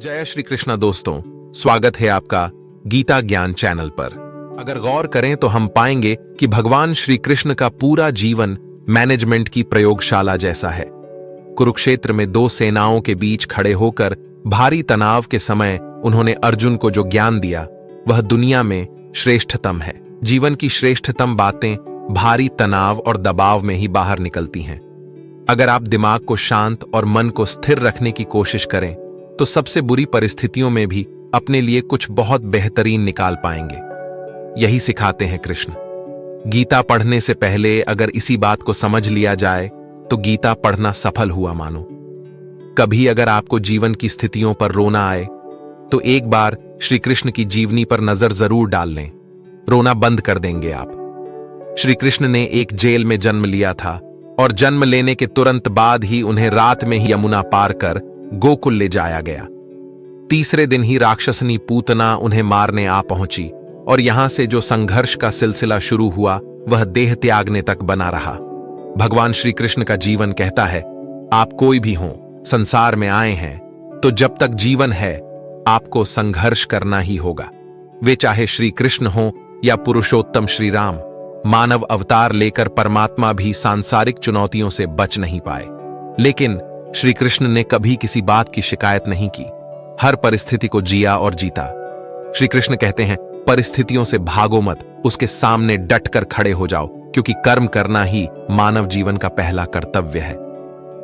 जय श्री कृष्णा दोस्तों, स्वागत है आपका गीता ज्ञान चैनल पर। अगर गौर करें तो हम पाएंगे कि भगवान श्री कृष्ण का पूरा जीवन मैनेजमेंट की प्रयोगशाला जैसा है। कुरुक्षेत्र में दो सेनाओं के बीच खड़े होकर भारी तनाव के समय उन्होंने अर्जुन को जो ज्ञान दिया वह दुनिया में श्रेष्ठतम है। जीवन की श्रेष्ठतम बातें भारी तनाव और दबाव में ही बाहर निकलती हैं। अगर आप दिमाग को शांत और मन को स्थिर रखने की कोशिश करें तो सबसे बुरी परिस्थितियों में भी अपने लिए कुछ बहुत बेहतरीन निकाल पाएंगे। यही सिखाते हैं कृष्ण। गीता पढ़ने से पहले अगर इसी बात को समझ लिया जाए तो गीता पढ़ना सफल हुआ मानो। कभी अगर आपको जीवन की स्थितियों पर रोना आए तो एक बार श्री कृष्ण की जीवनी पर नजर जरूर डाल लें, रोना बंद कर देंगे आप। श्री कृष्ण ने एक जेल में जन्म लिया था और जन्म लेने के तुरंत बाद ही उन्हें रात में ही यमुना पार कर गोकुल ले जाया गया। तीसरे दिन ही राक्षसनी पूतना उन्हें मारने आ पहुंची और यहां से जो संघर्ष का सिलसिला शुरू हुआ वह देह त्यागने तक बना रहा। भगवान श्री कृष्ण का जीवन कहता है, आप कोई भी हो, संसार में आए हैं तो जब तक जीवन है आपको संघर्ष करना ही होगा। वे चाहे श्री कृष्ण हो या पुरुषोत्तम श्री राम, मानव अवतार लेकर परमात्मा भी सांसारिक चुनौतियों से बच नहीं पाए। लेकिन श्री कृष्ण ने कभी किसी बात की शिकायत नहीं की, हर परिस्थिति को जिया और जीता। श्री कृष्ण कहते हैं, परिस्थितियों से भागो मत, उसके सामने डटकर खड़े हो जाओ, क्योंकि कर्म करना ही मानव जीवन का पहला कर्तव्य है।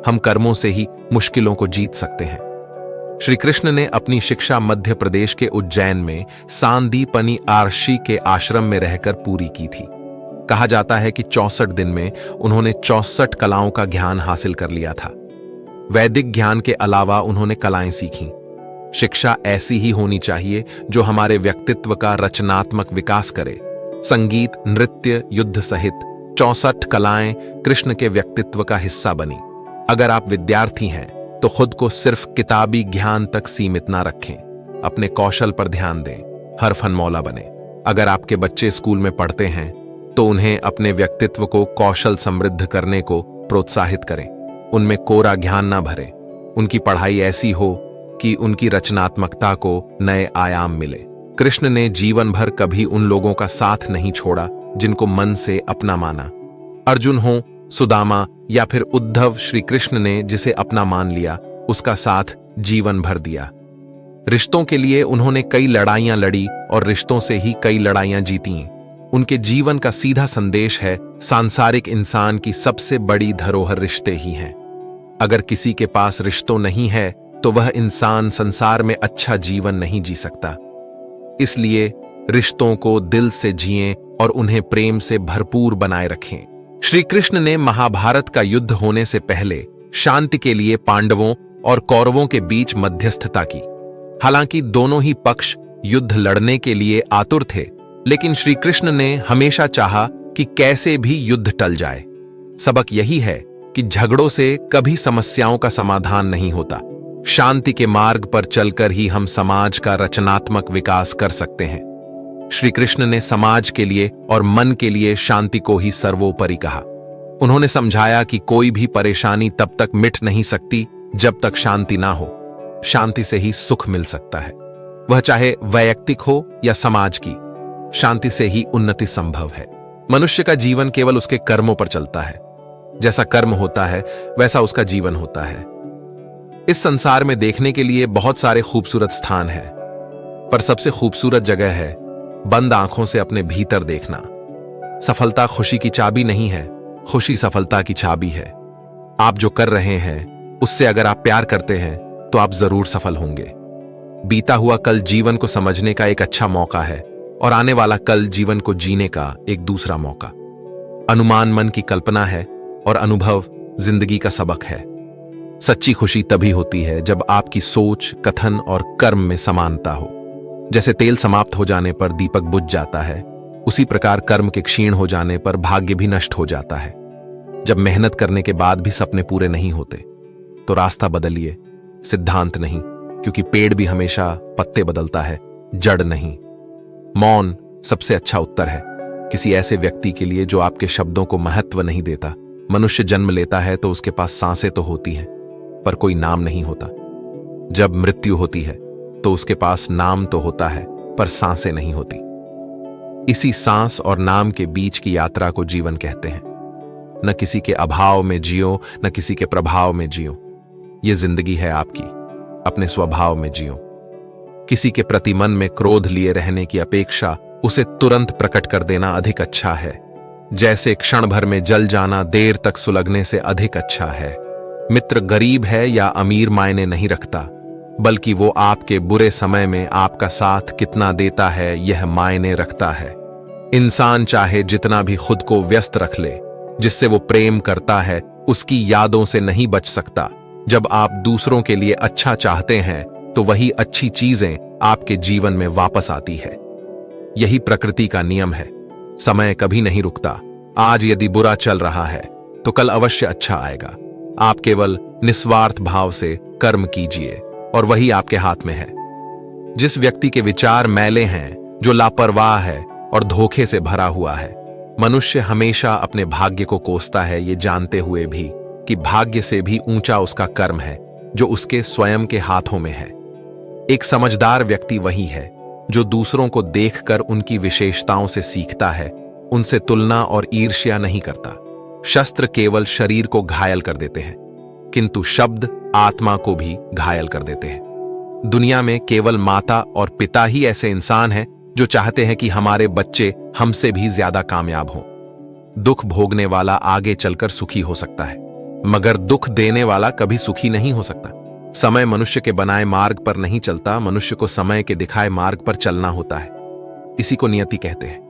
हम कर्मों से ही मुश्किलों को जीत सकते हैं। श्री कृष्ण ने अपनी शिक्षा मध्य प्रदेश के उज्जैन में सांदीपनी आर्षि के आश्रम में रहकर पूरी की थी। कहा जाता है कि 64 दिन में उन्होंने 64 कलाओं का ज्ञान हासिल कर लिया था। वैदिक ज्ञान के अलावा उन्होंने कलाएं सीखीं। शिक्षा ऐसी ही होनी चाहिए जो हमारे व्यक्तित्व का रचनात्मक विकास करे। संगीत, नृत्य, युद्ध सहित 64 कलाएं कृष्ण के व्यक्तित्व का हिस्सा बनी। अगर आप विद्यार्थी हैं तो खुद को सिर्फ किताबी ज्ञान तक सीमित ना रखें, अपने कौशल पर ध्यान दें, हर फनमौला बने। अगर आपके बच्चे स्कूल में पढ़ते हैं तो उन्हें अपने व्यक्तित्व को कौशल समृद्ध करने को प्रोत्साहित करें। उनमें कोरा ज्ञान ना भरें। उनकी पढ़ाई ऐसी हो कि उनकी रचनात्मकता को नए आयाम मिले। कृष्ण ने जीवन भर कभी उन लोगों का साथ नहीं छोड़ा जिनको मन से अपना माना। अर्जुन हो, सुदामा या फिर उद्धव, श्री कृष्ण ने जिसे अपना मान लिया उसका साथ जीवन भर दिया। रिश्तों के लिए उन्होंने कई लड़ाइयां लड़ी और रिश्तों से ही कई लड़ाइयां जीती। उनके जीवन का सीधा संदेश है, सांसारिक इंसान की सबसे बड़ी धरोहर रिश्ते ही हैं। अगर किसी के पास रिश्तों नहीं है तो वह इंसान संसार में अच्छा जीवन नहीं जी सकता। इसलिए रिश्तों को दिल से जिएं और उन्हें प्रेम से भरपूर बनाए रखें। श्री कृष्ण ने महाभारत का युद्ध होने से पहले शांति के लिए पांडवों और कौरवों के बीच मध्यस्थता की। हालांकि दोनों ही पक्ष युद्ध लड़ने के लिए आतुर थे, लेकिन श्री कृष्ण ने हमेशा चाहा कि कैसे भी युद्ध टल जाए। सबक यही है कि झगड़ों से कभी समस्याओं का समाधान नहीं होता। शांति के मार्ग पर चलकर ही हम समाज का रचनात्मक विकास कर सकते हैं। श्री कृष्ण ने समाज के लिए और मन के लिए शांति को ही सर्वोपरि कहा। उन्होंने समझाया कि कोई भी परेशानी तब तक मिट नहीं सकती जब तक शांति ना हो। शांति से ही सुख मिल सकता है, वह चाहे वैयक्तिक हो या समाज की। शांति से ही उन्नति संभव है। मनुष्य का जीवन केवल उसके कर्मों पर चलता है। जैसा कर्म होता है वैसा उसका जीवन होता है। इस संसार में देखने के लिए बहुत सारे खूबसूरत स्थान हैं, पर सबसे खूबसूरत जगह है बंद आंखों से अपने भीतर देखना। सफलता खुशी की चाबी नहीं है, खुशी सफलता की चाबी है। आप जो कर रहे हैं उससे अगर आप प्यार करते हैं तो आप जरूर सफल होंगे। बीता हुआ कल जीवन को समझने का एक अच्छा मौका है और आने वाला कल जीवन को जीने का एक दूसरा मौका। अनुमान मन की कल्पना है और अनुभव जिंदगी का सबक है। सच्ची खुशी तभी होती है जब आपकी सोच, कथन और कर्म में समानता हो। जैसे तेल समाप्त हो जाने पर दीपक बुझ जाता है, उसी प्रकार कर्म के क्षीण हो जाने पर भाग्य भी नष्ट हो जाता है। जब मेहनत करने के बाद भी सपने पूरे नहीं होते तो रास्ता बदलिए, सिद्धांत नहीं, क्योंकि पेड़ भी हमेशा पत्ते बदलता है, जड़ नहीं। मौन सबसे अच्छा उत्तर है किसी ऐसे व्यक्ति के लिए जो आपके शब्दों को महत्व नहीं देता। मनुष्य जन्म लेता है तो उसके पास सांसें तो होती हैं पर कोई नाम नहीं होता। जब मृत्यु होती है तो उसके पास नाम तो होता है पर सांसें नहीं होती। इसी सांस और नाम के बीच की यात्रा को जीवन कहते हैं। न किसी के अभाव में जियो, न किसी के प्रभाव में जियो। ये जिंदगी है आपकी, अपने स्वभाव में जियो। किसी के प्रति मन में क्रोध लिए रहने की अपेक्षा उसे तुरंत प्रकट कर देना अधिक अच्छा है। जैसे क्षण भर में जल जाना देर तक सुलगने से अधिक अच्छा है। मित्र गरीब है या अमीर मायने नहीं रखता, बल्कि वो आपके बुरे समय में आपका साथ कितना देता है यह मायने रखता है। इंसान चाहे जितना भी खुद को व्यस्त रख ले, जिससे वो प्रेम करता है उसकी यादों से नहीं बच सकता। जब आप दूसरों के लिए अच्छा चाहते हैं तो वही अच्छी चीजें आपके जीवन में वापस आती है। यही प्रकृति का नियम है। समय कभी नहीं रुकता। आज यदि बुरा चल रहा है तो कल अवश्य अच्छा आएगा। आप केवल निस्वार्थ भाव से कर्म कीजिए और वही आपके हाथ में है। जिस व्यक्ति के विचार मैले हैं, जो लापरवाह है और धोखे से भरा हुआ है, मनुष्य हमेशा अपने भाग्य को कोसता है, ये जानते हुए भी कि भाग्य से भी ऊंचा उसका कर्म है जो उसके स्वयं के हाथों में है। एक समझदार व्यक्ति वही है जो दूसरों को देखकर उनकी विशेषताओं से सीखता है, उनसे तुलना और ईर्ष्या नहीं करता। शस्त्र केवल शरीर को घायल कर देते हैं, किंतु शब्द आत्मा को भी घायल कर देते हैं। दुनिया में केवल माता और पिता ही ऐसे इंसान हैं जो चाहते हैं कि हमारे बच्चे हमसे भी ज्यादा कामयाब हों। दुख भोगने वाला आगे चलकर सुखी हो सकता है, मगर दुख देने वाला कभी सुखी नहीं हो सकता। समय मनुष्य के बनाए मार्ग पर नहीं चलता, मनुष्य को समय के दिखाए मार्ग पर चलना होता है। इसी को नियति कहते हैं।